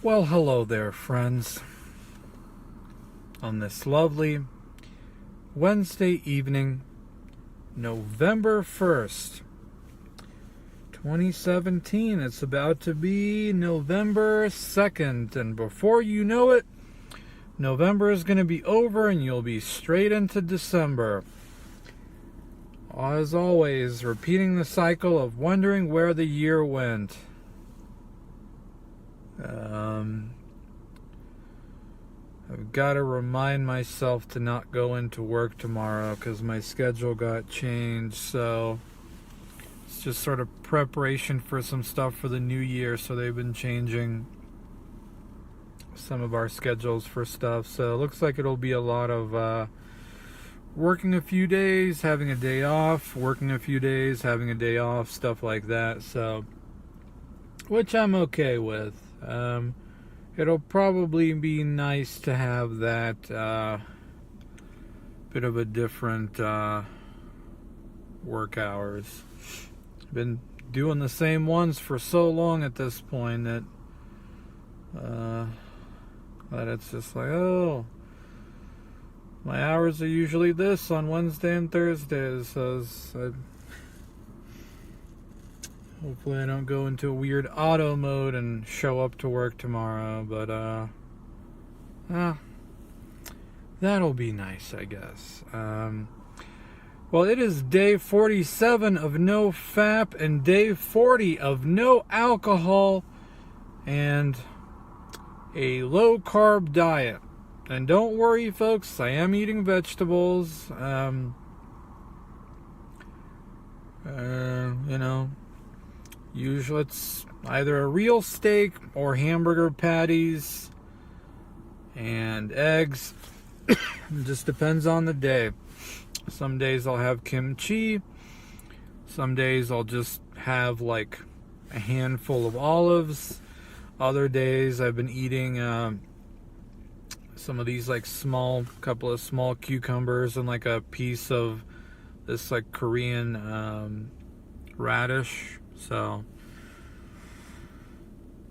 Well, hello there, friends. On this lovely Wednesday evening, November 1st, 2017. It's about to be November 2nd, and before you know it, November is going to be over and you'll be straight into December. As always, repeating the cycle of wondering where the year went. I've got to remind myself to not go into work tomorrow because my schedule got changed, so it's just sort of preparation for some stuff for the new year. So they've been changing some of our schedules for stuff, so it looks like it'll be a lot of working a few days, having a day off, working a few days, having a day off, stuff like that. So, which I'm okay with. It'll probably be nice to have that bit of a different work hours. Been doing the same ones for so long at this point that it's just like, oh, my hours are usually this on Wednesday and Thursdays. So hopefully I don't go into a weird auto mode and show up to work tomorrow. But that'll be nice, I guess. Well, it is day 47 of NOFAP and day 40 of no alcohol and a low-carb diet. And don't worry, folks, I am eating vegetables. Usually it's either a real steak or hamburger patties and eggs. It just depends on the day. Some days I'll have kimchi. Some days I'll just have like a handful of olives. Other days I've been eating some of these like couple of small cucumbers and like a piece of this like Korean radish. So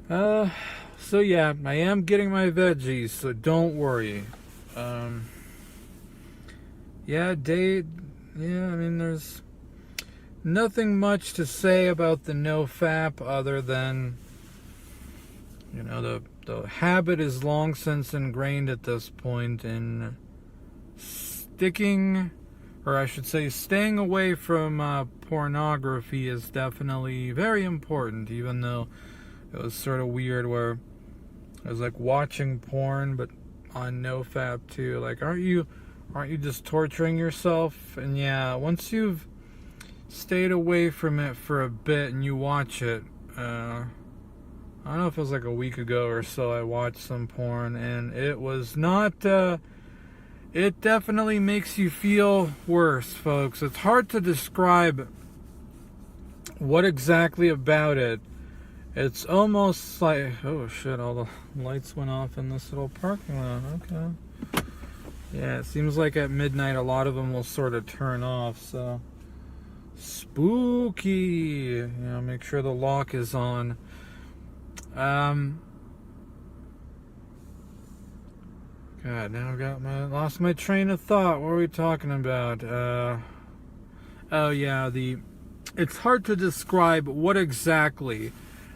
yeah, I am getting my veggies, so don't worry. I mean, there's nothing much to say about the NOFAP other than, the habit is long since ingrained at this point, and staying away from pornography is definitely very important, even though it was sort of weird where I was like watching porn, but on NOFAP too. Like, aren't you just torturing yourself? And yeah, once you've stayed away from it for a bit and you watch it, I don't know if it was like a week ago or so, I watched some porn, and it was not, it definitely makes you feel worse, folks. It's hard to describe what exactly about it. It's almost like, oh shit, all the lights went off in this little parking lot. Okay. Yeah, it seems like at midnight a lot of them will sort of turn off, so spooky. Make sure the lock is on. God, now I've lost my train of thought. What were we talking about? It's hard to describe what exactly.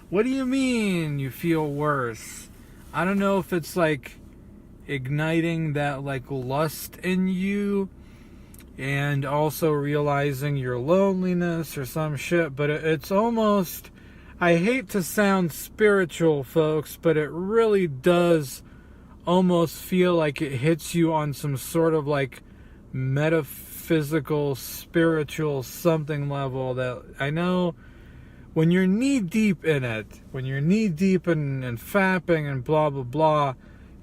What do you mean you feel worse? I don't know if it's like igniting that like lust in you and also realizing your loneliness or some shit, but it's almost, I hate to sound spiritual, folks, but it really does almost feel like it hits you on some sort of like metaphysical, spiritual something level that I know when you're knee deep in it, when you're knee deep in fapping and blah, blah, blah,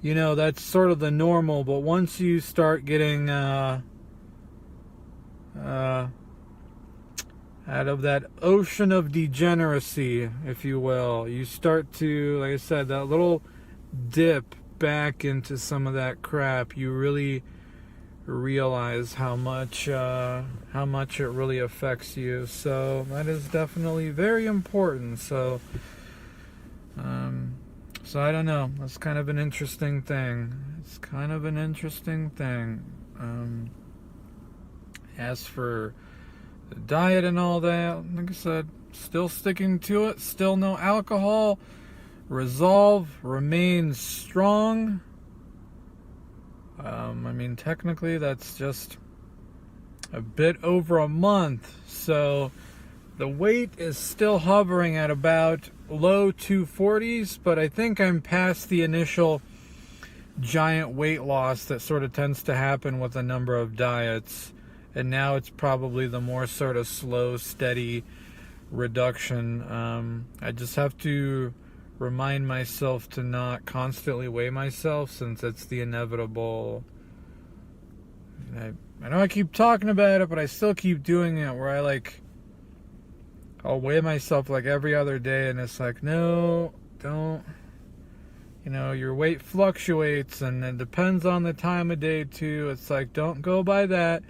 that's sort of the normal. But once you start getting out of that ocean of degeneracy, if you will, you start to, like I said, that little dip back into some of that crap, you really realize how much it really affects you. So that is definitely very important. So So I don't know. That's kind of an interesting thing. As for the diet and all that, like I said, still sticking to it. Still no alcohol. Resolve remains strong. Technically that's just a bit over a month. So the weight is still hovering at about low 240s, but I think I'm past the initial giant weight loss that sort of tends to happen with a number of diets. And now it's probably the more sort of slow, steady reduction. I just have to remind myself to not constantly weigh myself, since it's the inevitable. I know I keep talking about it, but I still keep doing it, where I'll weigh myself like every other day, and it's like, no, don't. Your weight fluctuates, and it depends on the time of day too. It's like, don't go by that.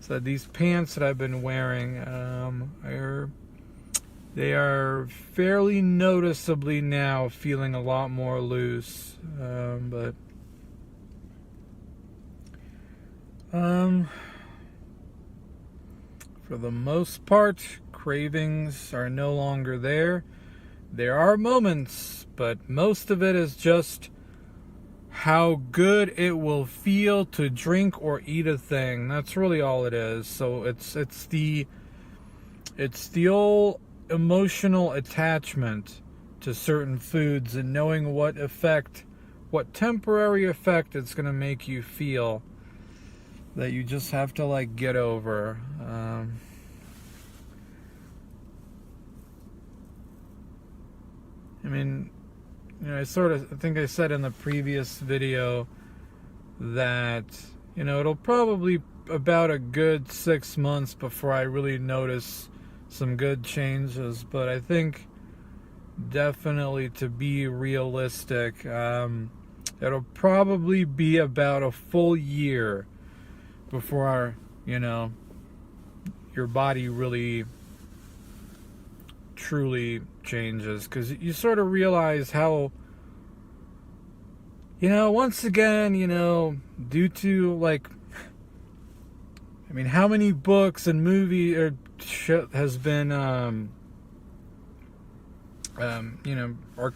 So these pants that I've been wearing, they are fairly noticeably now feeling a lot more loose. But for the most part, cravings are no longer there. There are moments, but most of it is just how good it will feel to drink or eat a thing. That's really all it is. So it's the old emotional attachment to certain foods, and knowing what temporary effect it's going to make you feel, that you just have to get over. I think I said in the previous video that, it'll probably about a good 6 months before I really notice some good changes. But I think definitely, to be realistic, it'll probably be about a full year before, your body really truly changes, because you sort of realize how, once again, due to how many books and movies or shit has been, our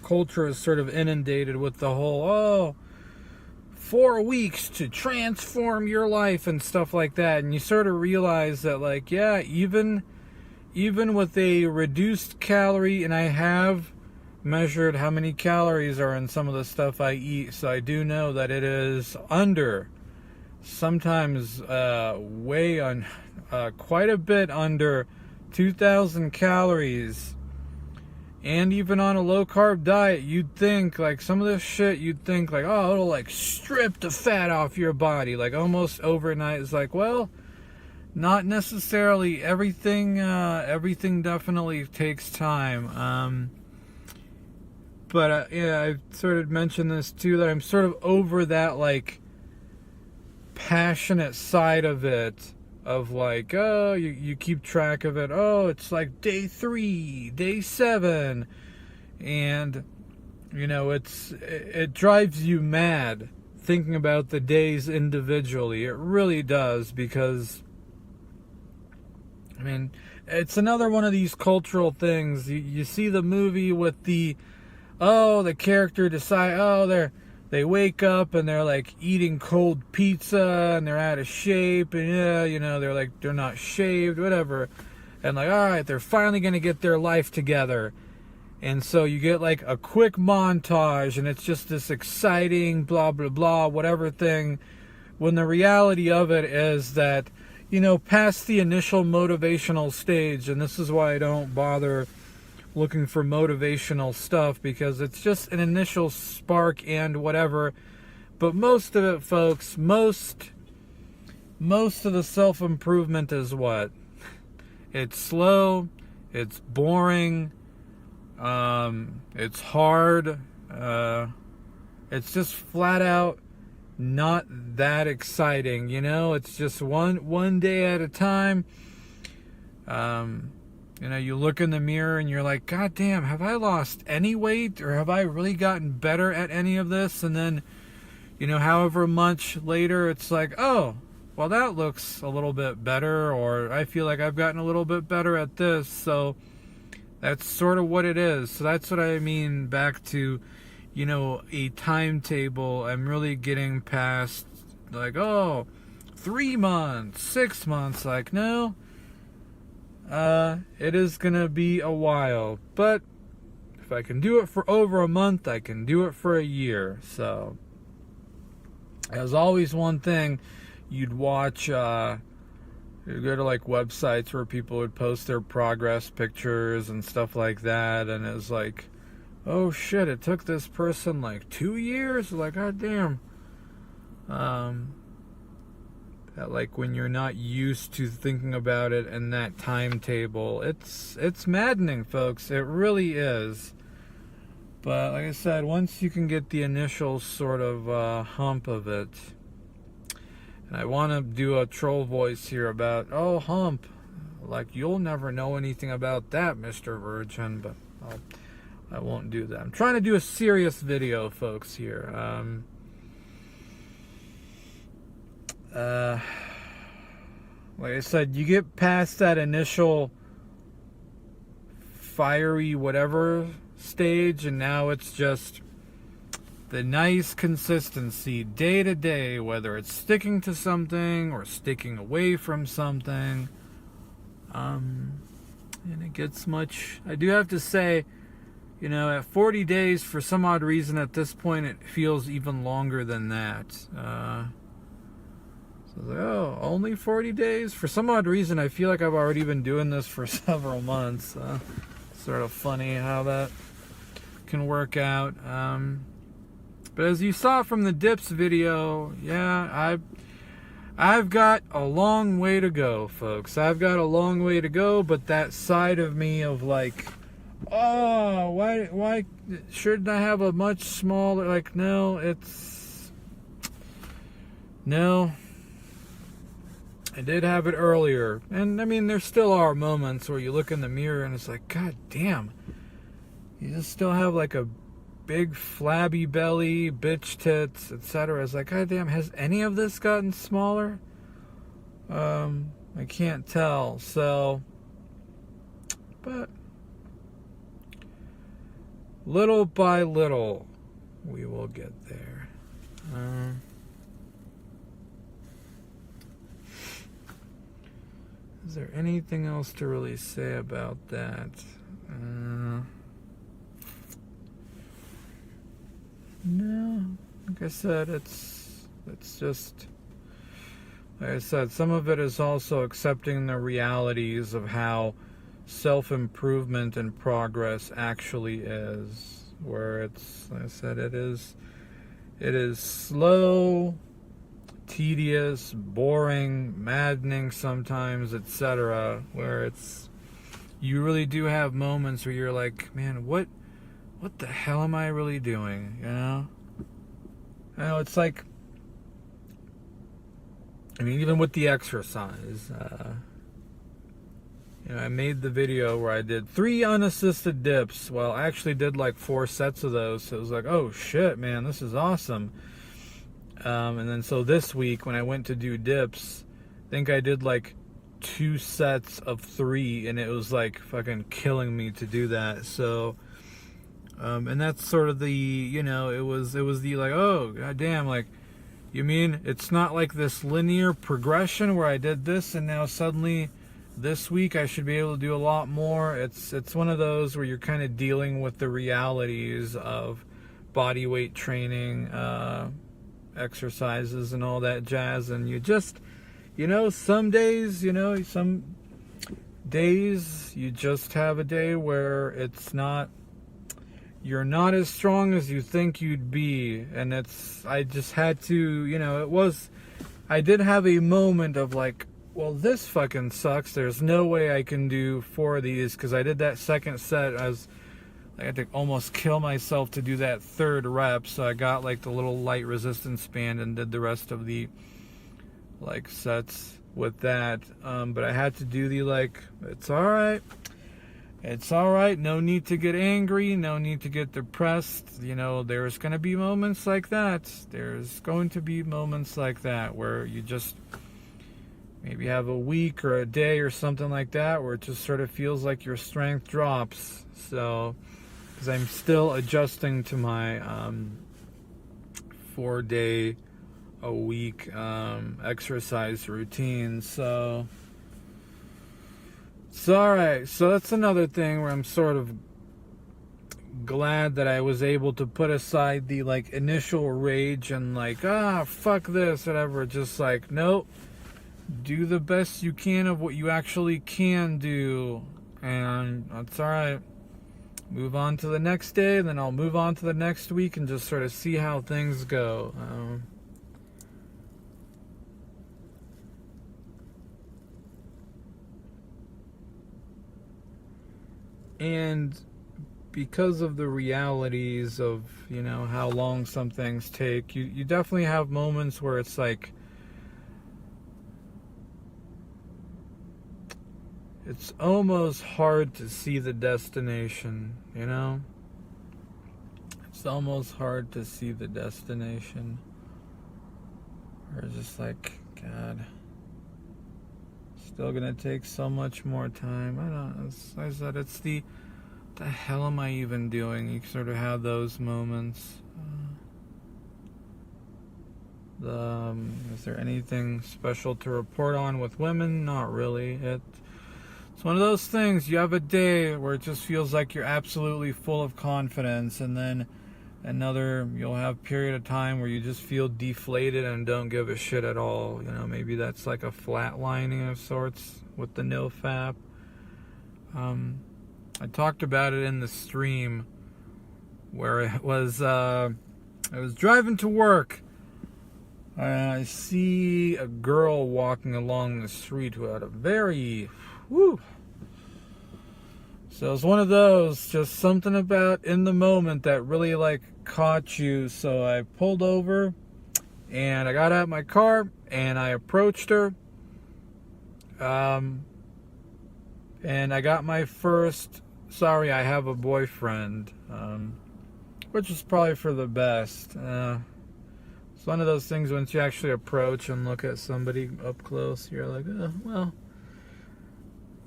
culture is sort of inundated with the whole 4 weeks to transform your life and stuff like that, and you sort of realize that even with a reduced calorie, and I have measured how many calories are in some of the stuff I eat, so I do know that it is under, sometimes way on, quite a bit under 2,000 calories. And even on a low carb diet, you'd think some of this shit, it'll strip the fat off your body almost overnight. It's well, not necessarily. Everything definitely takes time. But I've sort of mentioned this too, that I'm sort of over that passionate side of it, of you keep track of it. It's day 3, day 7, and it drives you mad thinking about the days individually. It really does, because it's another one of these cultural things. You see the movie with the character decide, they wake up and they're eating cold pizza and they're out of shape, and they're not shaved, whatever, and alright, they're finally gonna get their life together. And so you get a quick montage, and it's just this exciting blah blah blah whatever thing, when the reality of it is that past the initial motivational stage, and this is why I don't bother looking for motivational stuff, because it's just an initial spark and whatever. But most of it, folks, most of the self-improvement is what? It's slow, it's boring, it's hard, it's just flat out not that exciting. It's just one day at a time. You know, you look in the mirror and you're like, God damn, have I lost any weight, or have I really gotten better at any of this? And then, you know, however much later, it's like, oh, well, that looks a little bit better, or I feel like I've gotten a little bit better at this. So that's sort of what it is. So that's what I mean back to, you know, a timetable. I'm really getting past like, oh, 3 months, 6 months. Like, no, it is gonna be a while. But if I can do it for over a month, I can do it for a year. So there's always one thing. You'd watch, you'd go to like websites where people would post their progress pictures and stuff like that, and it was like, oh shit, it took this person like 2 years. Like, god damn. That, like, when you're not used to thinking about it in that timetable, it's maddening, folks. It really is. But like I said, once you can get the initial sort of hump of it, and I want to do a troll voice here about, oh, hump, like, you'll never know anything about that, Mr. Virgin, but I won't do that. I'm trying to do a serious video, folks, here. Like I said, you get past that initial fiery whatever stage, and now it's just the nice consistency day to day, whether it's sticking to something or sticking away from something. And it gets much, I do have to say, you know, at 40 days, for some odd reason at this point, it feels even longer than that. So I was like, oh, only 40 days? For some odd reason, I feel like I've already been doing this for several months. Sort of funny how that can work out. But as you saw from the dips video, yeah, I've got a long way to go, folks. I've got a long way to go, but that side of me of like, oh, why shouldn't I have a much smaller, like, no, I did have it earlier. And I mean, there still are moments where you look in the mirror and it's like, god damn, you just still have like a big flabby belly, bitch tits, etc. It's like, god damn, has any of this gotten smaller? I can't tell. So, but little by little, we will get there. Is there anything else to really say about that? No, like I said, it's just, like I said, some of it is also accepting the realities of how self-improvement and progress actually is, where it's, like I said, it is slow, tedious, boring, maddening sometimes, etc., where it's, you really do have moments where you're like, man, what the hell am I really doing, you know? You know, it's like, I mean, even with the exercise, you know, I made the video where I did 3 unassisted dips. Well, I actually did like 4 sets of those, so it was like, oh shit, man, this is awesome. And then so this week when I went to do dips, I think I did like 2 sets of 3, and it was like fucking killing me to do that. So, and that's sort of the, you know, it was the like, oh goddamn, like, you mean it's not like this linear progression where I did this and now suddenly this week I should be able to do a lot more. It's one of those where you're kind of dealing with the realities of body weight training, exercises and all that jazz, and you just, you know, some days you just have a day where it's not, you're not as strong as you think you'd be, and I just had to, you know, I did have a moment of like, well, this fucking sucks, there's no way I can do 4 of these, because I did that second set, I had to almost kill myself to do that 3rd rep, so I got like the little light resistance band and did the rest of the like sets with that, but I had to do the like, it's alright, It's all right. No need to get angry. No need to get depressed. You know, there's going to be moments like that. There's going to be moments like that where you just maybe have a week or a day or something like that where it just sort of feels like your strength drops. So, because I'm still adjusting to my 4-day a week exercise routine. So it's alright. So that's another thing where I'm sort of glad that I was able to put aside the like initial rage and like, fuck this, whatever. Just like, nope, do the best you can of what you actually can do, and that's alright. Move on to the next day, then I'll move on to the next week and just sort of see how things go. And because of the realities of, you know, how long some things take, you definitely have moments where it's like, it's almost hard to see the destination, you know? It's almost hard to see the destination. Or just like, God, still gonna take so much more time. I don't know. As I said, it's the hell am I even doing? You sort of have those moments. Is there anything special to report on with women? Not really. It's one of those things. You have a day where it just feels like you're absolutely full of confidence, and then you'll have period of time where you just feel deflated and don't give a shit at all. You know, maybe that's like a flatlining of sorts with the NOFAP. I talked about it in the stream where I was driving to work. I see a girl walking along the street who had a very, So it's one of those, just something about in the moment that really like caught you. So I pulled over and I got out of my car and I approached her. And I got my first, sorry, I have a boyfriend, which is probably for the best. It's one of those things once you actually approach and look at somebody up close, you're like, well,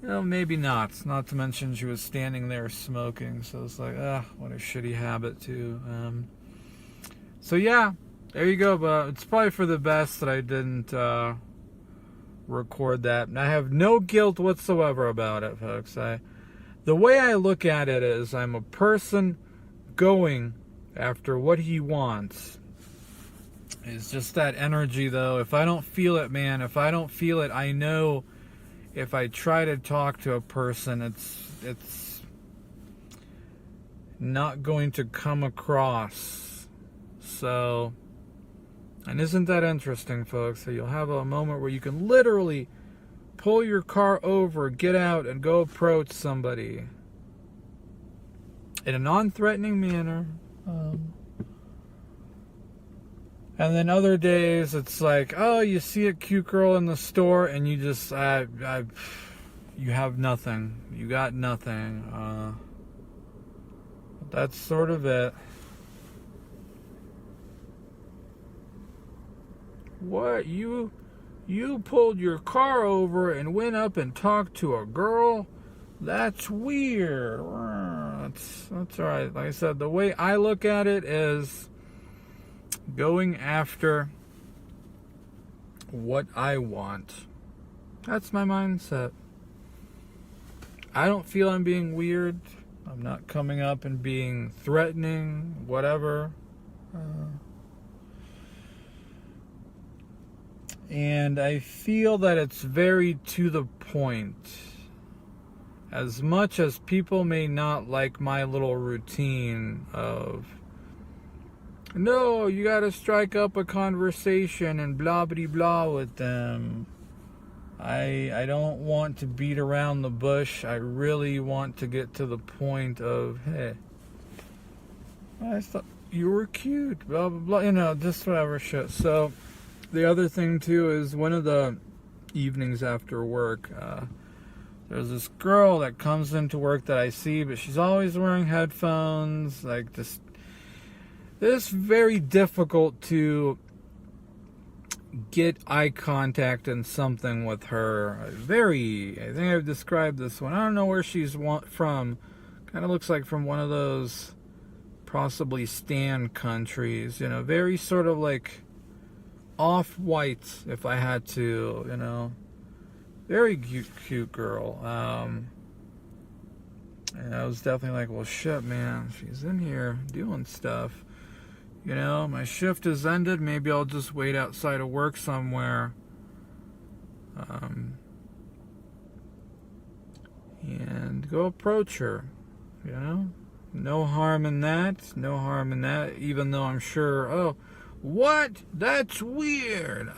you know, maybe not. Not to mention she was standing there smoking, so it's like, what a shitty habit too. So yeah, there you go. But it's probably for the best that I didn't record that. And I have no guilt whatsoever about it, folks. The way I look at it is I'm a person going after what he wants. It's just that energy, though. If I don't feel it, man, if I don't feel it, I know if I try to talk to a person, it's not going to come across. So, and isn't that interesting, folks? So you'll have a moment where you can literally pull your car over, get out, and go approach somebody in a non-threatening manner. And then other days, it's like, you see a cute girl in the store, and you just, you have nothing. You got nothing. That's sort of it. What? You pulled your car over and went up and talked to a girl? That's weird. That's all right. Like I said, the way I look at it is going after what I want. That's my mindset. I don't feel I'm being weird. I'm not coming up and being threatening, whatever. And I feel that it's very to the point. As much as people may not like my little routine of, no, you gotta strike up a conversation and blah blah blah with them. I don't want to beat around the bush. I really want to get to the point of, hey, I thought you were cute, blah blah blah, you know, just whatever shit. So the other thing too is one of the evenings after work, there's this girl that comes into work that I see, but she's always wearing headphones. Like, just, it's very difficult to get eye contact and something with her. I think I've described this one. I don't know where she's from. Kind of looks like from one of those possibly Stan countries. You know, very sort of like off-white, if I had to, you know. Very cute girl. And I was definitely like, well, shit, man. She's in here doing stuff. You know, my shift has ended. Maybe I'll just wait outside of work somewhere. And go approach her. You know? No harm in that. No harm in that. Even though I'm sure, oh, what? That's weird.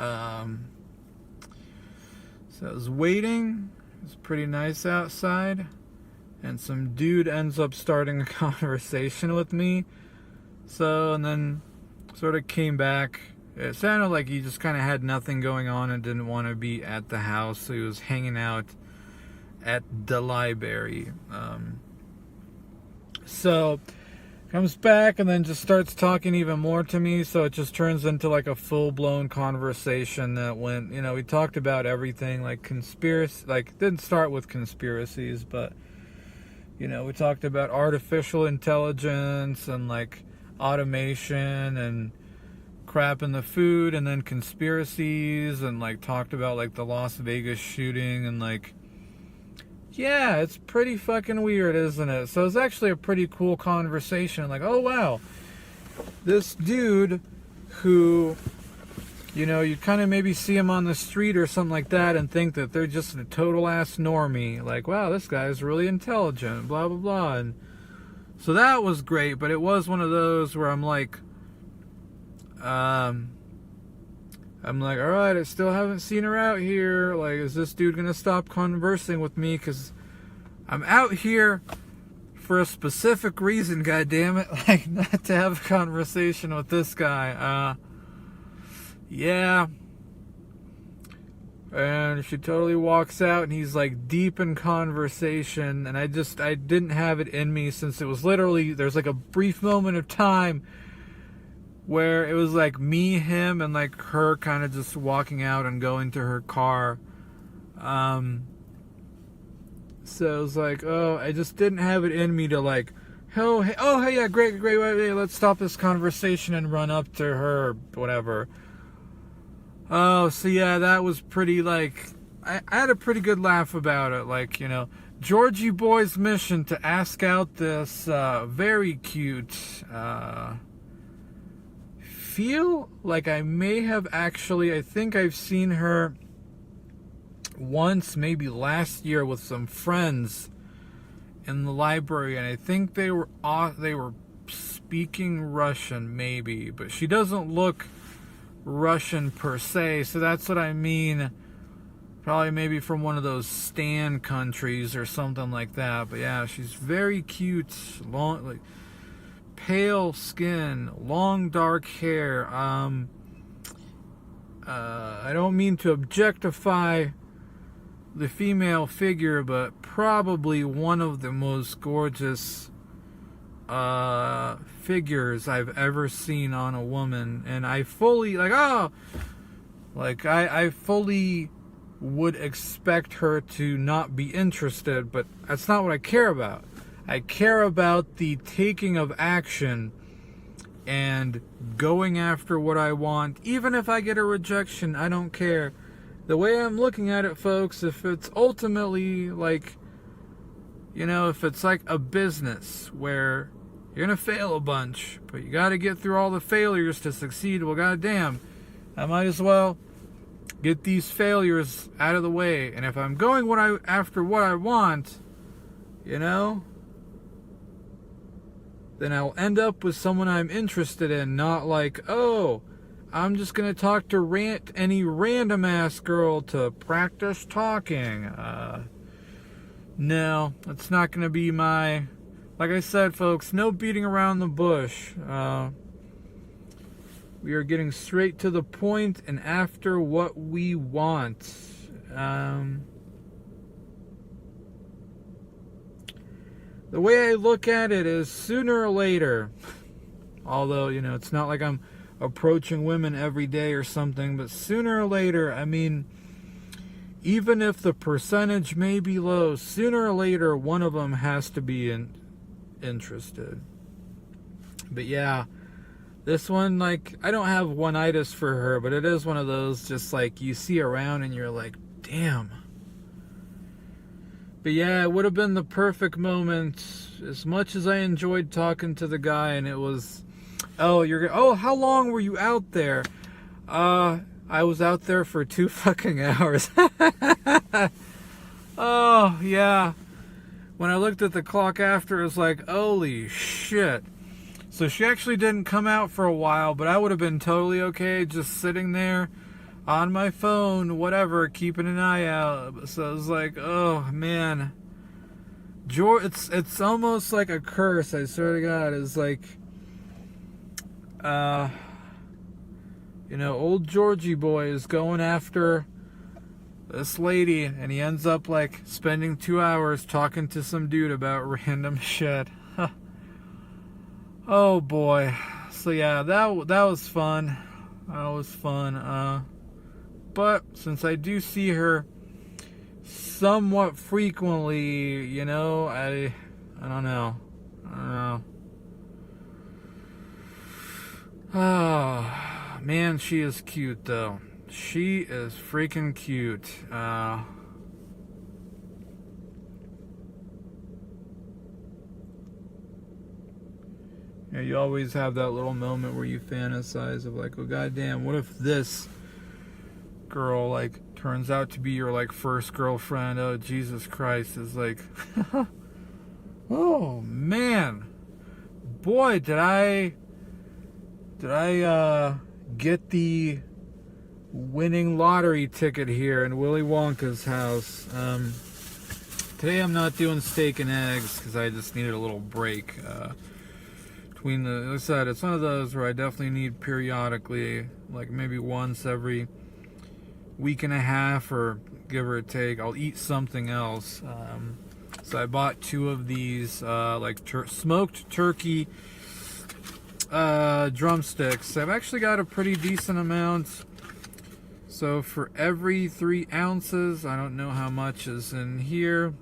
So I was waiting. It was pretty nice outside. And some dude ends up starting a conversation with me. So, and then sort of came back. It sounded like he just kind of had nothing going on and didn't want to be at the house. So he was hanging out at the library. So comes back and then just starts talking even more to me. So it just turns into like a full-blown conversation that went, you know, we talked about everything, like conspiracy, like didn't start with conspiracies, but, you know, we talked about artificial intelligence and like automation and crap in the food, and then conspiracies, and like talked about like the Las Vegas shooting, and like, yeah, it's pretty fucking weird, isn't it? So it's actually a pretty cool conversation. Like, oh wow, this dude who, you know, you kind of maybe see him on the street or something like that and think that they're just a total ass normie. Like, wow, this guy's really intelligent, blah blah blah. And so that was great, but it was one of those where I'm like, all right, I still haven't seen her out here. Like, is this dude gonna stop conversing with me? Because I'm out here for a specific reason, goddammit. Like, not to have a conversation with this guy. Yeah. And she totally walks out, and he's like deep in conversation, and I didn't have it in me, since it was literally, there's like a brief moment of time where it was like me, him, and like her kind of just walking out and going to her car. So it was like, oh, I just didn't have it in me to like, hey, yeah, great, hey, let's stop this conversation and run up to her, whatever. Oh, so yeah, that was pretty, like, I had a pretty good laugh about it. Like, you know, Georgie Boy's mission to ask out this very cute, feel like I may have actually, I think I've seen her once, maybe last year, with some friends in the library, and I think they were speaking Russian, maybe, but she doesn't look Russian per se, so that's what I mean. Probably maybe from one of those Stan countries or something like that. But yeah, she's very cute, long, like pale skin, long dark hair. I don't mean to objectify the female figure, but probably one of the most gorgeous figures I've ever seen on a woman. And I fully, like, I fully would expect her to not be interested, but that's not what I care about. I care about the taking of action and going after what I want. Even if I get a rejection, I don't care. The way I'm looking at it, folks, if it's ultimately like, you know, if it's like a business where you're gonna fail a bunch, but you gotta get through all the failures to succeed, well, goddamn, I might as well get these failures out of the way. And if I'm going after what I want, you know, then I'll end up with someone I'm interested in, not like, oh, I'm just gonna talk to any random ass girl to practice talking. No, it's not gonna be my, like I said, folks, no beating around the bush. We are getting straight to the point and after what we want. the way I look at it is sooner or later, although, you know, it's not like I'm approaching women every day or something, but sooner or later, I mean, even if the percentage may be low, sooner or later, one of them has to be interested. But yeah, this one, like, I don't have one-itis for her, but it is one of those just like you see around and you're like, damn. But yeah, it would have been the perfect moment. As much as I enjoyed talking to the guy, and it was, oh, how long were you out there? I was out there for 2 fucking hours. Oh, yeah. When I looked at the clock after, it was like, holy shit. So she actually didn't come out for a while, but I would have been totally okay just sitting there on my phone, whatever, keeping an eye out. So it was like, oh, man. It's almost like a curse, I swear to God. It's like, you know, old Georgie boy is going after this lady, and he ends up like spending 2 hours talking to some dude about random shit. Oh boy. So yeah, that was fun. That was fun. But since I do see her somewhat frequently, you know, I don't know. Oh, man, she is cute, though. She is freaking cute. Yeah, you always have that little moment where you fantasize of like, oh, goddamn, what if this girl, like, turns out to be your, like, first girlfriend? Oh, Jesus Christ. Is like, oh, man. Boy, did I get the winning lottery ticket here in Willy Wonka's house. Today I'm not doing steak and eggs because I just needed a little break between the, like I said, it's one of those where I definitely need periodically, like maybe once every week and a half or give or take, I'll eat something else. So I bought 2 of these like smoked turkey drumsticks. I've actually got a pretty decent amount. So for every 3 ounces, I don't know how much is in here.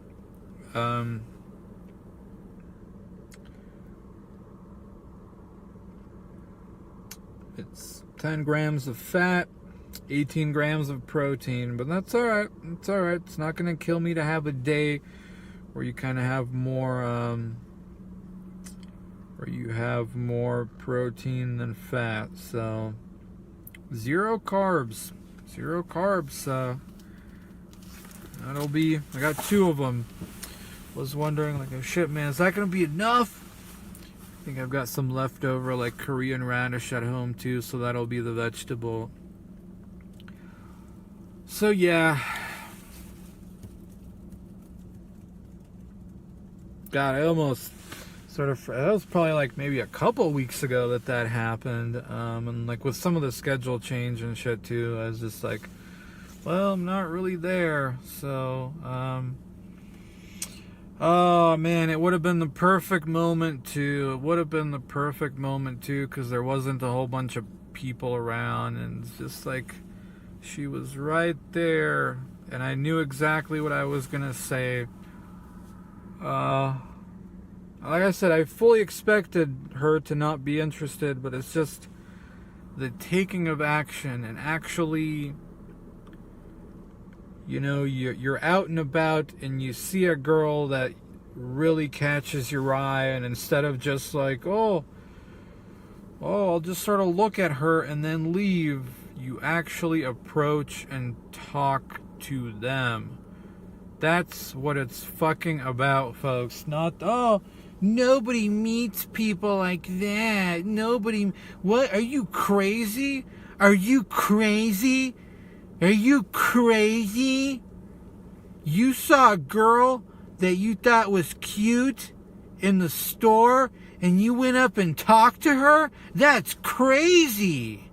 It's 10 grams of fat, 18 grams of protein, but that's all right. It's all right. It's not going to kill me to have a day where you kind of have more, where you have more protein than fat. So 0 carbs. 0 carbs. That'll be, I got 2 of them. Was wondering, like, oh shit, man, is that gonna be enough? I think I've got some leftover, like, Korean radish at home too, so that'll be the vegetable. So yeah. God, I almost sort of, that was probably like maybe a couple weeks ago that happened, and like with some of the schedule change and shit too, I was just like, well, I'm not really there. So oh man, it would have been the perfect moment to, because there wasn't a whole bunch of people around, and it's just like she was right there and I knew exactly what I was gonna say. Like I said, I fully expected her to not be interested, but it's just the taking of action and actually, you know, you're out and about and you see a girl that really catches your eye, and instead of just like, oh, I'll just sort of look at her and then leave, you actually approach and talk to them. That's what it's fucking about, folks. Not, oh, nobody meets people like that. Nobody, what, are you crazy? Are you crazy? Are you crazy? You saw a girl that you thought was cute in the store and you went up and talked to her? That's crazy.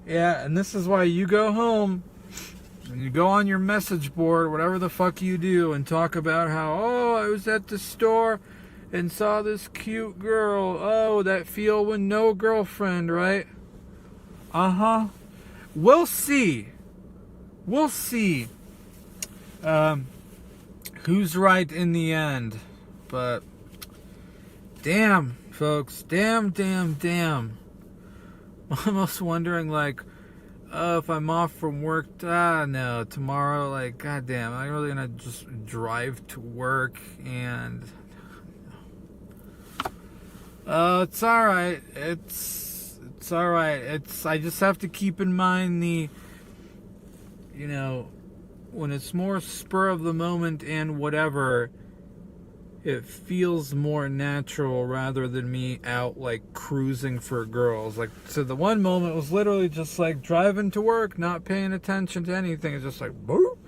Yeah, and this is why you go home. And you go on your message board, whatever the fuck you do, and talk about how, oh, I was at the store and saw this cute girl. Oh, that feel when no girlfriend, right? Uh-huh. We'll see. We'll see. Who's right in the end. But, damn, folks. Damn. I'm almost wondering, like, if I'm off from work, no, tomorrow, like, goddamn, I'm really gonna just drive to work, and it's alright, it's alright, I just have to keep in mind when it's more spur of the moment and whatever, it feels more natural rather than me out like cruising for girls. Like, so the one moment was literally just like driving to work, not paying attention to anything. It's just like, boop.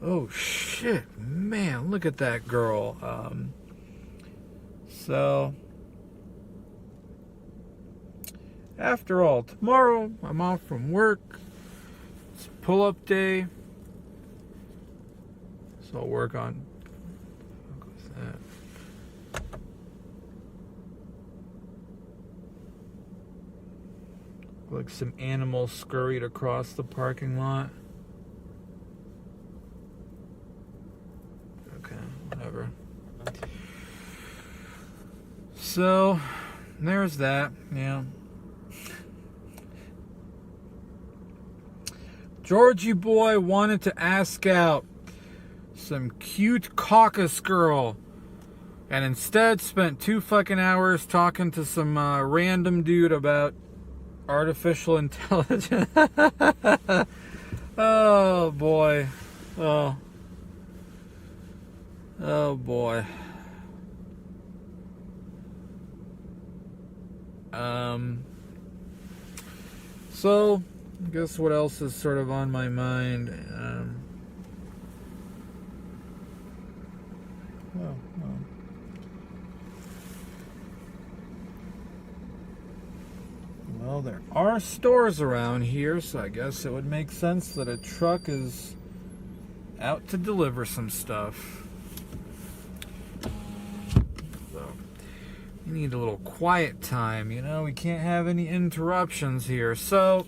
Oh shit, man, look at that girl. So after all, tomorrow I'm off from work. It's pull-up day. So I'll work on like some animals scurried across the parking lot. Okay, whatever. So, there's that, yeah. Georgie boy wanted to ask out some cute caucus girl, and instead spent 2 fucking hours talking to some random dude about artificial intelligence. Oh boy. Oh boy. So I guess what else is sort of on my mind? Well, there are stores around here, so I guess it would make sense that a truck is out to deliver some stuff. So, we need a little quiet time, we can't have any interruptions here. So,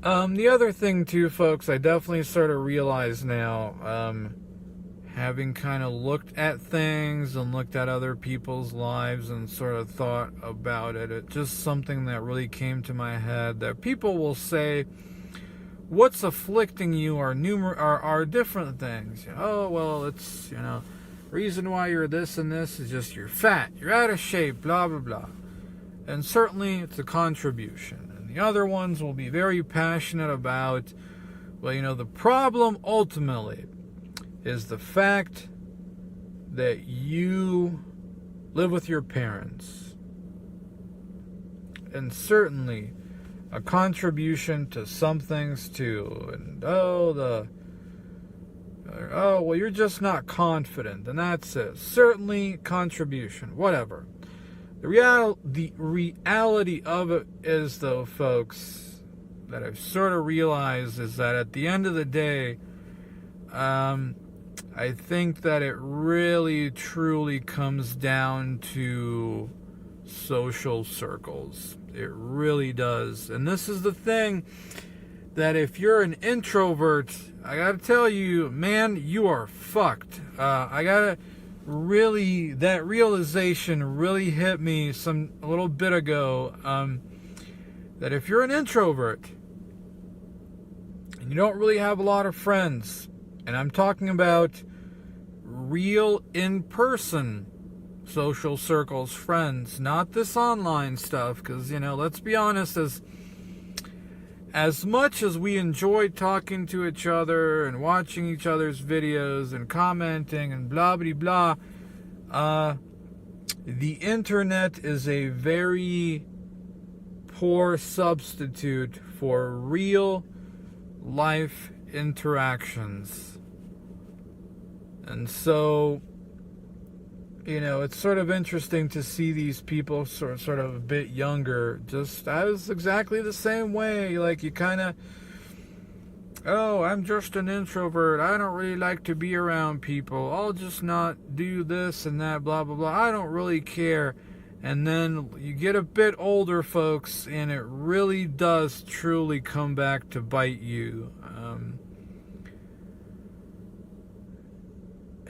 the other thing too, folks, I definitely sort of realize now, having kind of looked at things and looked at other people's lives and sort of thought about it, it's just something that really came to my head, that people will say, what's afflicting you are different things. Oh, well, it's, reason why you're this and this is just you're fat, you're out of shape, blah, blah, blah. And certainly it's a contribution. And the other ones will be very passionate about, well, the problem ultimately is the fact that you live with your parents. And certainly a contribution to some things too. And well, you're just not confident, and that's it. Certainly contribution, whatever. The reality of it is, though, folks, that I've sort of realized is that at the end of the day, I think that it really, truly comes down to social circles. It really does. And this is the thing, that if you're an introvert, I gotta tell you, man, you are fucked. That realization really hit me a little bit ago, that if you're an introvert and you don't really have a lot of friends, and I'm talking about real in-person social circles, friends, not this online stuff, because, let's be honest, as much as we enjoy talking to each other and watching each other's videos and commenting and blah, blah, blah, the internet is a very poor substitute for real life interactions. And so, it's sort of interesting to see these people sort of a bit younger. I was exactly the same way. Like, you kind of, oh, I'm just an introvert. I don't really like to be around people. I'll just not do this and that, blah, blah, blah. I don't really care. And then you get a bit older, folks, and it really does truly come back to bite you.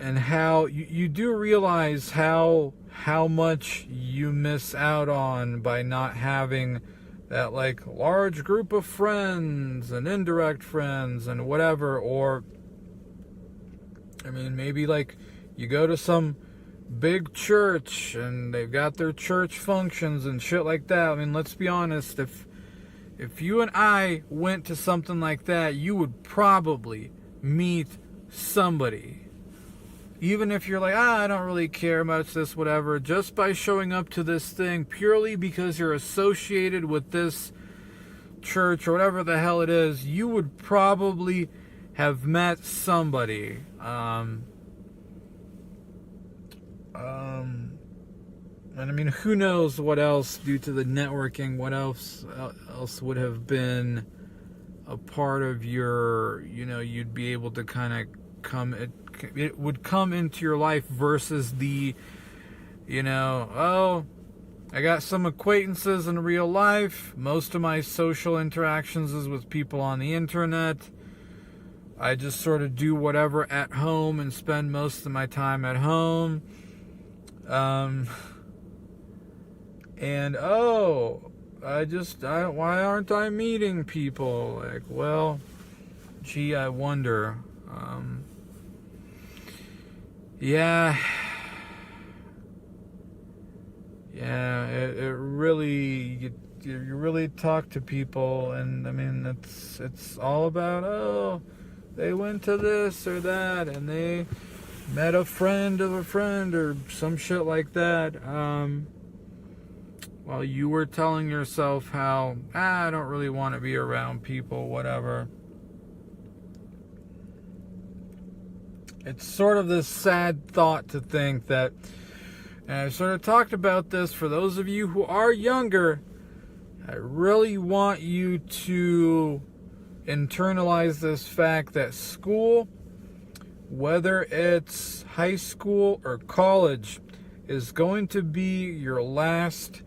And how you do realize how much you miss out on by not having that, like, large group of friends and indirect friends and whatever. Or, I mean, maybe like you go to some big church and they've got their church functions and shit like that. I mean, let's be honest, if you and I went to something like that, you would probably meet somebody. Even if you're like, I don't really care much, this, whatever, just by showing up to this thing purely because you're associated with this church or whatever the hell it is, you would probably have met somebody. And I mean, who knows what else, due to the networking, what else would have been a part of your, you'd be able to kind of it would come into your life versus the, oh, I got some acquaintances in real life. Most of my social interactions is with people on the internet. I just sort of do whatever at home and spend most of my time at home. And why aren't I meeting people? Like, well, gee, I wonder. Yeah, it really, you really talk to people, and I mean, it's all about, oh, they went to this or that, and they met a friend of a friend or some shit like that, while you were telling yourself how, I don't really want to be around people, whatever. It's sort of this sad thought to think that, and I sort of talked about this, for those of you who are younger, I really want you to internalize this fact that school, whether it's high school or college, is going to be your last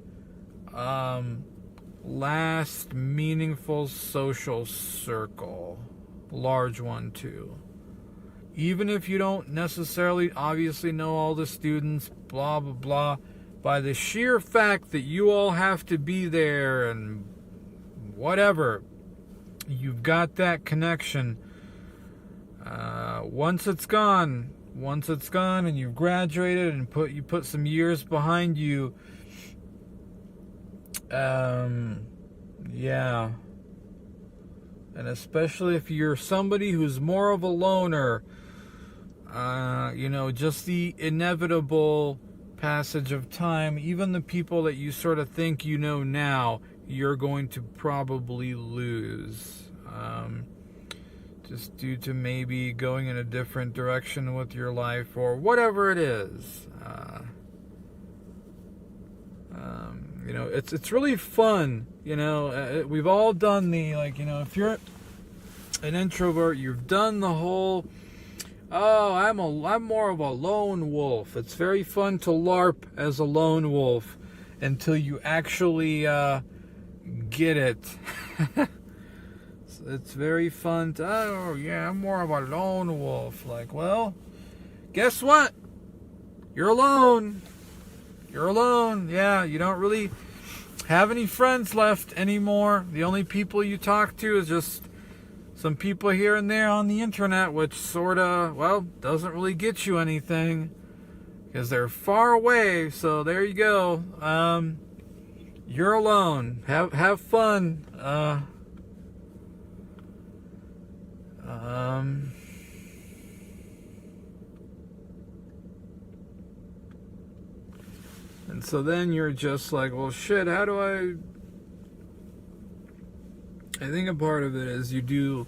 meaningful social circle. Large one, too. Even if you don't necessarily obviously know all the students, blah, blah, blah, by the sheer fact that you all have to be there and whatever, you've got that connection. Once it's gone and you've graduated and you put some years behind you, yeah. And especially if you're somebody who's more of a loner, just the inevitable passage of time, even the people that you sort of think you know now, you're going to probably lose. Just due to maybe going in a different direction with your life or whatever it is. It's really fun. We've all done the, if you're an introvert, you've done the whole, I'm more of a lone wolf. It's very fun to LARP as a lone wolf until you actually get it. It's very fun to, I'm more of a lone wolf. Like, well, guess what? You're alone. Yeah, you don't really have any friends left anymore. The only people you talk to is just some people here and there on the internet, which sort of, doesn't really get you anything because they're far away. So there you go. You're alone. Have fun. And so then you're just like, well, shit, how do I think a part of it is you do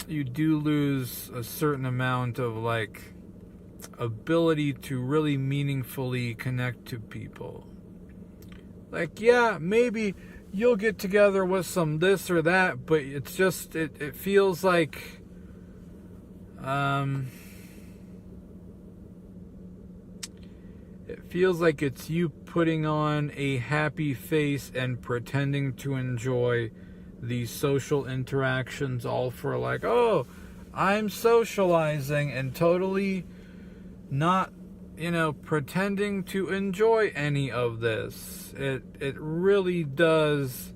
lose a certain amount of, ability to really meaningfully connect to people. Like, yeah, maybe you'll get together with some this or that, but it's just, it feels like, it feels like it's you putting on a happy face and pretending to enjoy these social interactions, all for like, oh, I'm socializing, and totally not, pretending to enjoy any of this. It really does.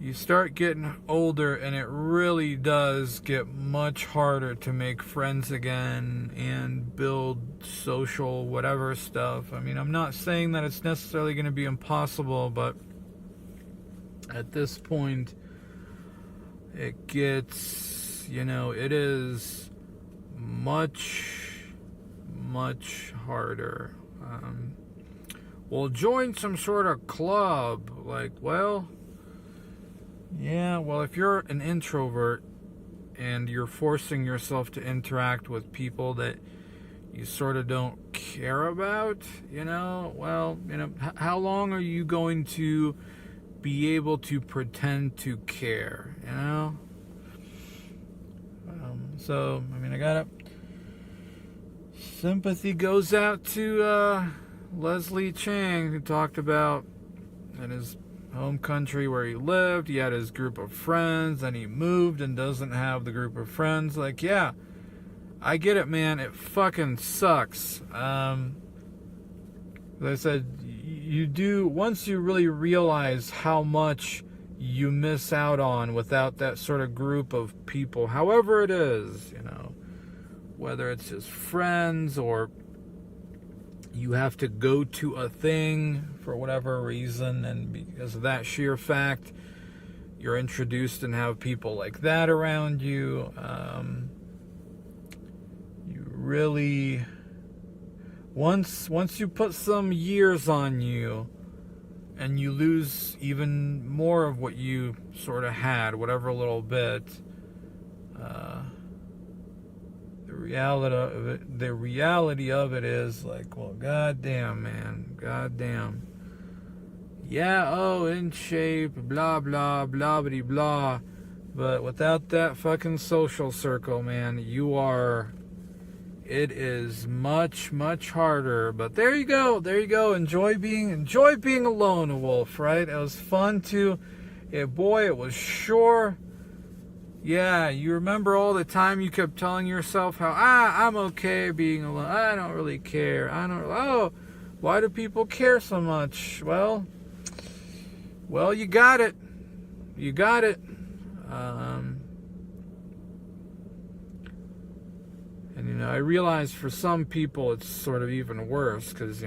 You start getting older, and it really does get much harder to make friends again and build social whatever stuff. I mean, I'm not saying that it's necessarily going to be impossible, but at this point, it gets, it is much, much harder. Well, join some sort of club. Like, well, yeah, well, if you're an introvert and you're forcing yourself to interact with people that you sort of don't care about, well, how long are you going to be able to pretend to care, So, I mean, I got sympathy goes out to Leslie Chang, who talked about in his home country where he lived, he had his group of friends, and he moved and doesn't have the group of friends. Like, yeah, I get it, man. It fucking sucks. As I said, you do, once you really realize how much you miss out on without that sort of group of people, however it is, whether it's just friends or you have to go to a thing for whatever reason, and because of that sheer fact, you're introduced and have people like that around you. You really, once you put some years on you and you lose even more of what you sort of had, whatever little bit, the reality of it is like, well, goddamn, man, goddamn. Yeah, oh, in shape, blah, blah, blah, blah, blah. But without that fucking social circle, man, it is much, much harder. But there you go. Enjoy being alone, Wolf, right? It was fun too. Boy, it was sure. Yeah, you remember all the time you kept telling yourself how, I'm okay being alone. I don't really care. Why do people care so much? Well, you got it. And, I realize for some people it's sort of even worse because,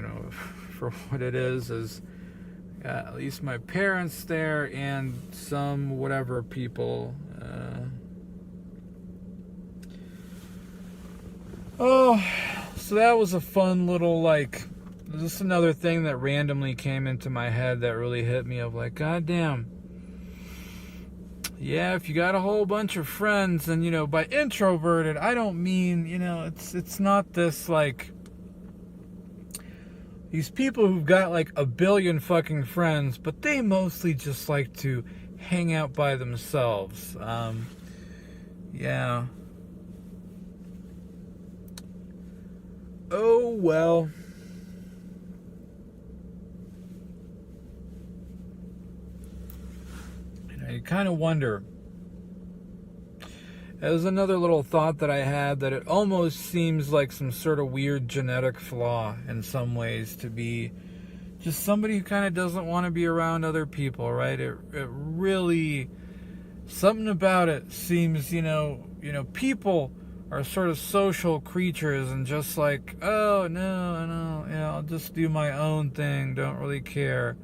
for what it is at least my parents there and some whatever people. So that was a fun little, just another thing that randomly came into my head that really hit me of like, goddamn. Yeah, if you got a whole bunch of friends, and, by introverted, I don't mean, it's not this, these people who've got, a billion fucking friends, but they mostly just like to hang out by themselves. Yeah. Oh, well. You kind of wonder. There's another little thought that I had that it almost seems like some sort of weird genetic flaw in some ways to be just somebody who kind of doesn't want to be around other people, right? It really, something about it seems, people are sort of social creatures and just like, oh, no, I'll just do my own thing, don't really care.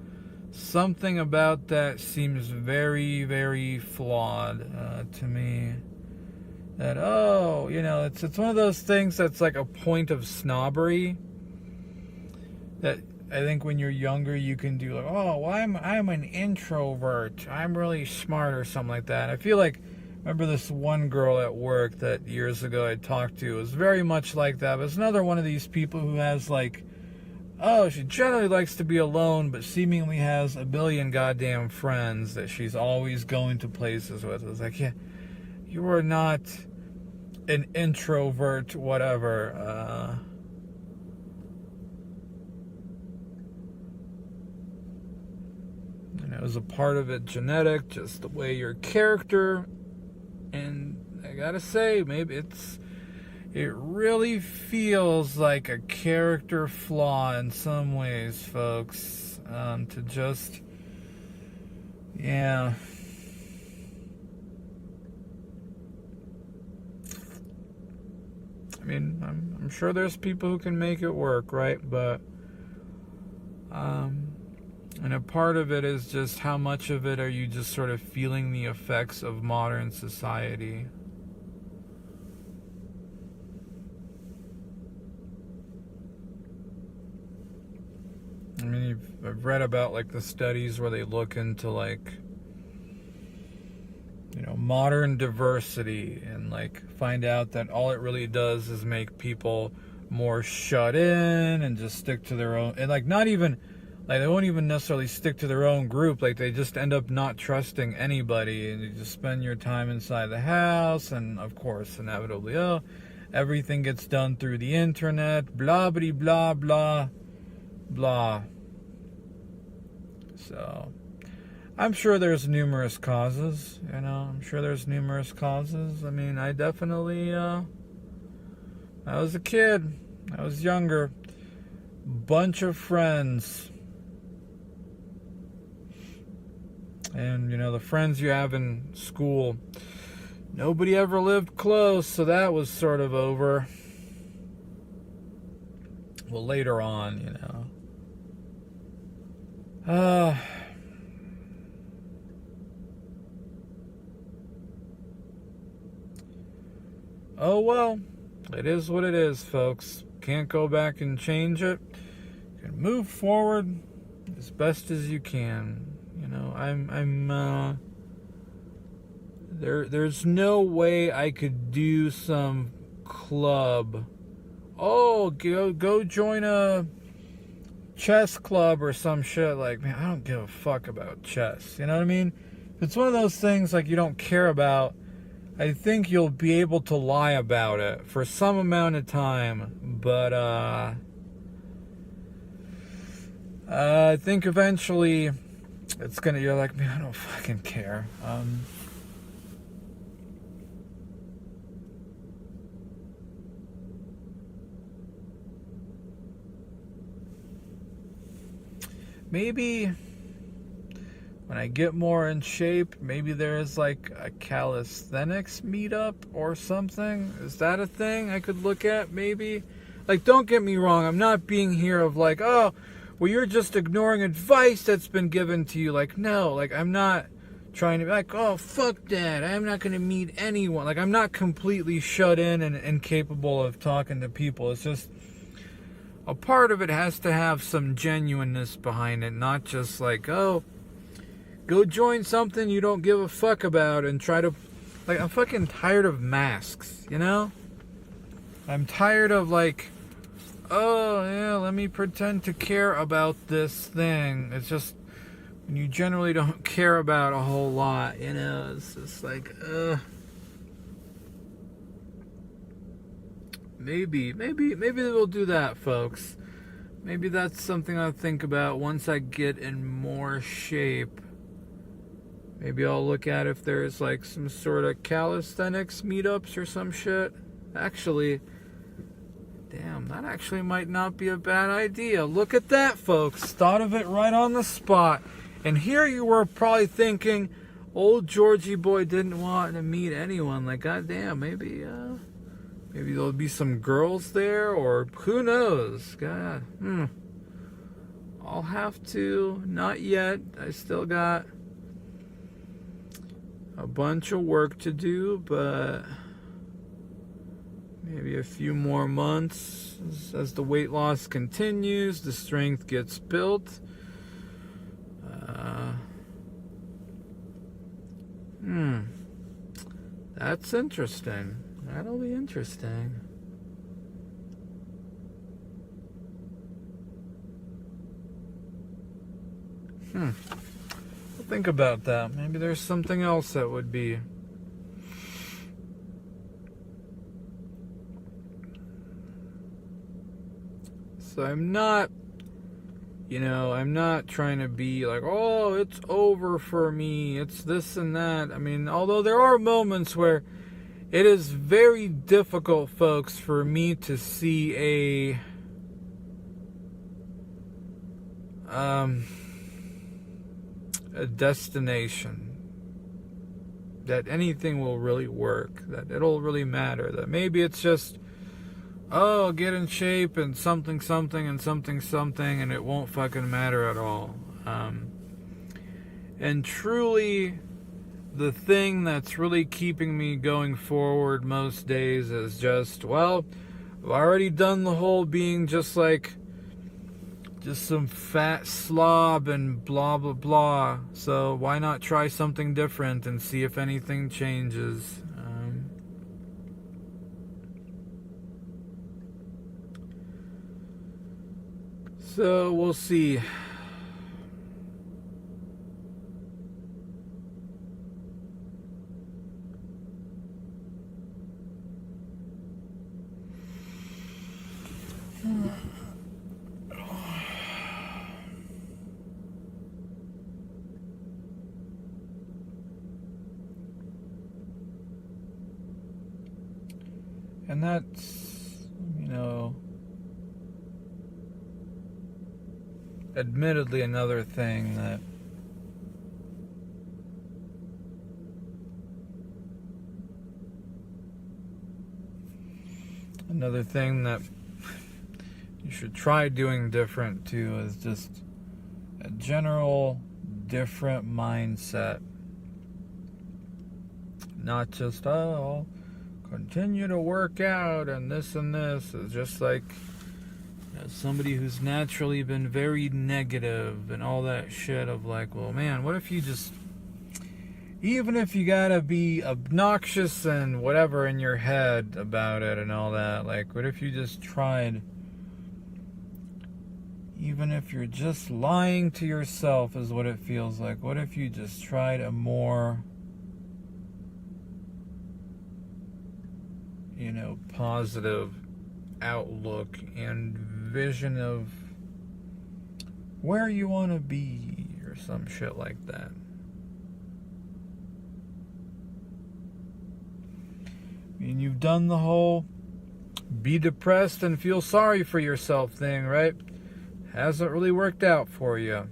Something about that seems very, very flawed to me. That, it's one of those things that's like a point of snobbery. That I think when you're younger you can do I'm an introvert, I'm really smart or something like that. I feel like remember this one girl at work that years ago I talked to was very much like that. But it's another one of these people who has like, oh, she generally likes to be alone, but seemingly has a billion goddamn friends that she's always going to places with. It's like, yeah, you are not an introvert, whatever. And it was a part of it genetic, just the way your character. And I gotta say, maybe it really feels like a character flaw in some ways, folks. To just, yeah. I mean, I'm sure there's people who can make it work, right? But, and a part of it is just how much of it are you just sort of feeling the effects of modern society. I mean, I've read about like the studies where they look into like, you know, modern diversity and like find out that all it really does is make people more shut in and just stick to their own, and like not even like they won't even necessarily stick to their own group, like they just end up not trusting anybody, and you just spend your time inside the house, and of course inevitably, oh, everything gets done through the internet, blah blah blah blah blah. So I'm sure there's numerous causes, you know, I'm sure there's numerous causes. I mean, I definitely, I was a kid, I was younger, bunch of friends, and, you know, the friends you have in school, nobody ever lived close, so that was sort of over. Well, later on, you know. Oh well, it is what it is, folks. Can't go back and change it. You can move forward as best as you can. You know, there's no way I could do some club. Oh, go join a chess club or some shit. Like, man, I don't give a fuck about chess. You know what I mean? If it's one of those things like you don't care about, I think you'll be able to lie about it for some amount of time. But I think eventually it's gonna, you're like, man, I don't fucking care. Maybe when I get more in shape, maybe there's like a calisthenics meetup or something. Is that a thing I could look at? Maybe. Like, don't get me wrong, I'm not being here of like, oh, well, you're just ignoring advice that's been given to you. Like, no, like, I'm not trying to be like, oh, fuck that, I'm not going to meet anyone. Like, I'm not completely shut in and incapable of talking to people. It's just a part of it has to have some genuineness behind it, not just like, oh, go join something you don't give a fuck about and try to, like, I'm fucking tired of masks, you know? I'm tired of like, oh yeah, let me pretend to care about this thing. It's just, when you generally don't care about a whole lot, you know, it's just like, maybe we'll do that, folks. Maybe that's something I'll think about once I get in more shape. Maybe I'll look at if there's like some sort of calisthenics meetups or some shit. Actually, damn, that actually might not be a bad idea. Look at that, folks. Thought of it right on the spot. And here you were probably thinking, old Georgie boy didn't want to meet anyone. Like, goddamn, maybe there'll be some girls there, or who knows? God, I'll have to. Not yet. I still got a bunch of work to do, but maybe a few more months as the weight loss continues, the strength gets built. That's interesting. That'll be interesting. I'll think about that. Maybe there's something else that would be. So I'm not trying to be like, oh, it's over for me, it's this and that. I mean, although there are moments where it is very difficult, folks, for me to see a destination, that anything will really work, that it'll really matter, that maybe it's just, oh, get in shape and something and something, and it won't fucking matter at all. And truly, the thing that's really keeping me going forward most days is just, well, I've already done the whole being just some fat slob and blah blah blah, so why not try something different and see if anything changes. So we'll see. And that's, admittedly another thing that you should try doing different too, is just a general different mindset. Not just, oh, I'll continue to work out and this and this. It's just like, somebody who's naturally been very negative and all that shit of like, well, man, what if you just, even if you gotta be obnoxious and whatever in your head about it and all that, like, what if you just tried, even if you're just lying to yourself is what it feels like, what if you just tried a more, positive outlook and vision of where you want to be or some shit like that. I mean, you've done the whole be depressed and feel sorry for yourself thing, right? Hasn't really worked out for you.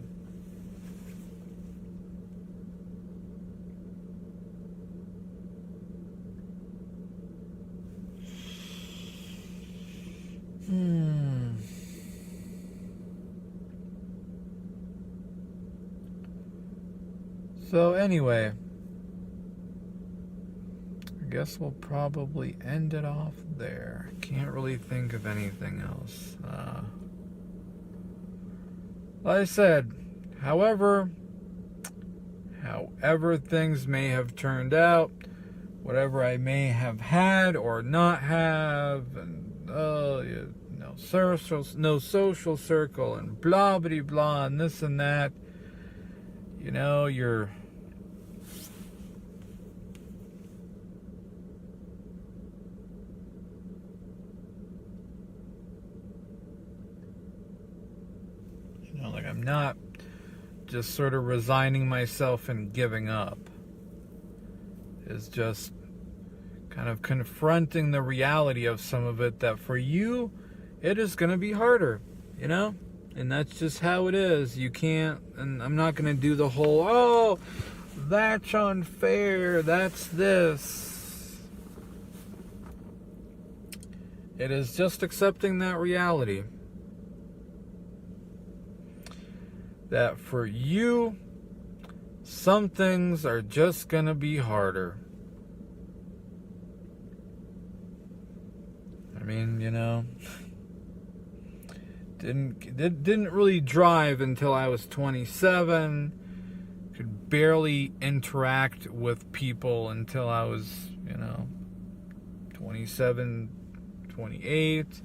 So anyway, I guess we'll probably end it off there. Can't really think of anything else. Like I said, however things may have turned out, whatever I may have had or not have, and no social circle, and blah blah blah, and this and that. You're like, I'm not just sort of resigning myself and giving up. It's just kind of confronting the reality of some of it, that for you, it is going to be harder, And that's just how it is. You can't, and I'm not going to do the whole, oh, that's unfair, that's this. It is just accepting that reality. That for you, some things are just going to be harder. I mean, didn't really drive until I was 27. Could barely interact with people until I was 27, 28.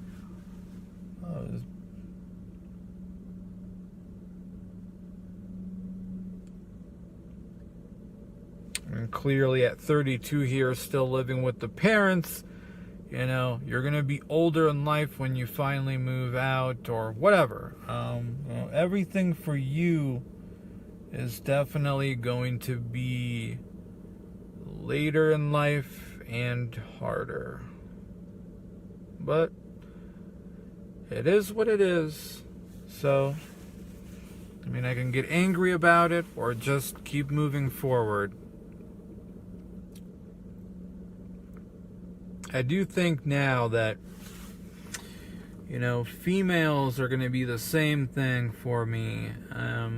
And clearly at 32 here, still living with the parents. You're going to be older in life when you finally move out or whatever. Everything for you is definitely going to be later in life and harder. But it is what it is. So, I can get angry about it or just keep moving forward. I do think now that, females are going to be the same thing for me. I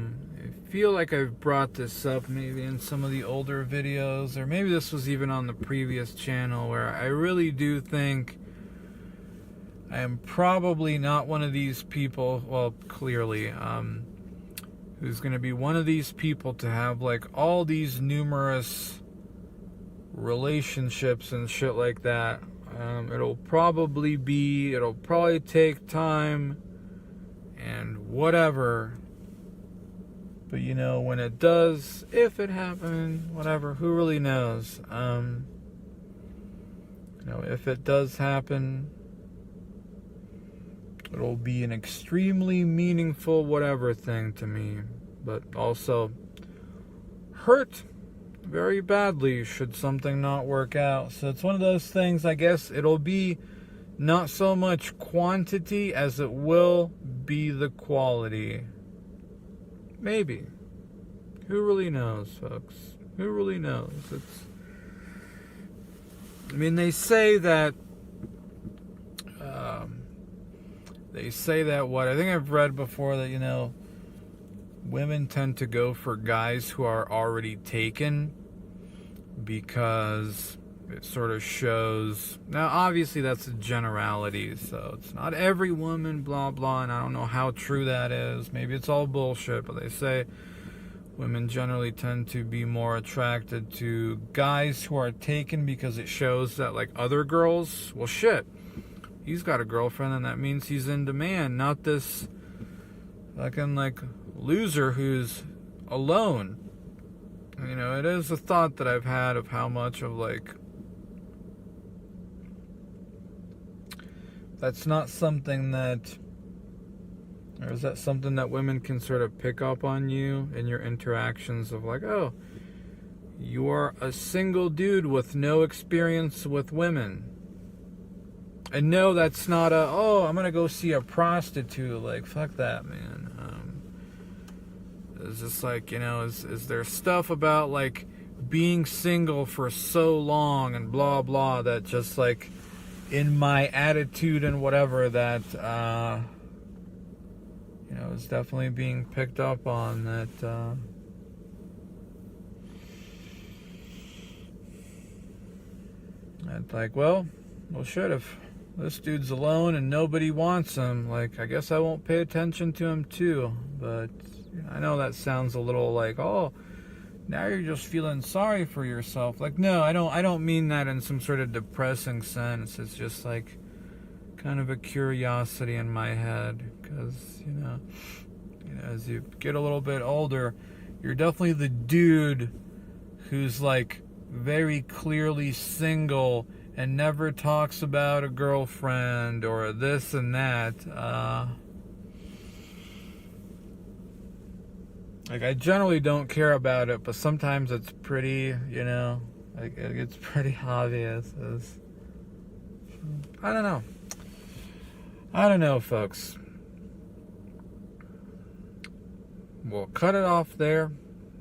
feel like I've brought this up maybe in some of the older videos, or maybe this was even on the previous channel, where I really do think I am probably not one of these people, well, clearly, who's going to be one of these people to have, like, all these numerous relationships and shit like that. It'll probably take time and whatever. But when it does, if it happens, whatever, who really knows? If it does happen, it'll be an extremely meaningful whatever thing to me, but also hurt very badly should something not work out. So it's one of those things, I guess it'll be not so much quantity as it will be the quality. Maybe. Who really knows, folks? Who really knows? They say that what I think I've read before, that women tend to go for guys who are already taken because it sort of shows. Now, obviously, that's a generality, so it's not every woman, blah, blah, and I don't know how true that is. Maybe it's all bullshit, but they say women generally tend to be more attracted to guys who are taken because it shows that, like, other girls, well, shit, he's got a girlfriend, and that means he's in demand, not this fucking, like, loser who's alone. It is a thought that I've had of how much of, like, that's not something that, or is that something that women can sort of pick up on you in your interactions of, like, oh, you are a single dude with no experience with women. And no, that's not I'm gonna go see a prostitute. Like, fuck that, man. It's just like, is there stuff about, like, being single for so long and blah, blah, that just, like, in my attitude and whatever that, is definitely being picked up on, that, like, well, shit, if this dude's alone and nobody wants him, like, I guess I won't pay attention to him too. But I know that sounds a little like, oh, now you're just feeling sorry for yourself. Like, no, I don't mean that in some sort of depressing sense. It's just like kind of a curiosity in my head, because as you get a little bit older, you're definitely the dude who's, like, very clearly single and never talks about a girlfriend or this and that. Like, I generally don't care about it, but sometimes it's pretty, like, it's pretty obvious. I don't know, folks. We'll cut it off there.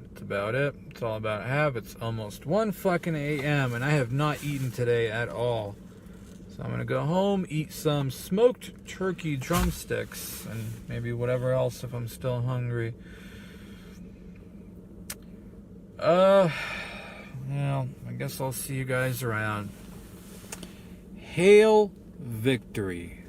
That's about it. It's all about have. It's almost 1 fucking a.m. and I have not eaten today at all. So I'm gonna go home, eat some smoked turkey drumsticks, and maybe whatever else if I'm still hungry. Well, I guess I'll see you guys around. Hail victory.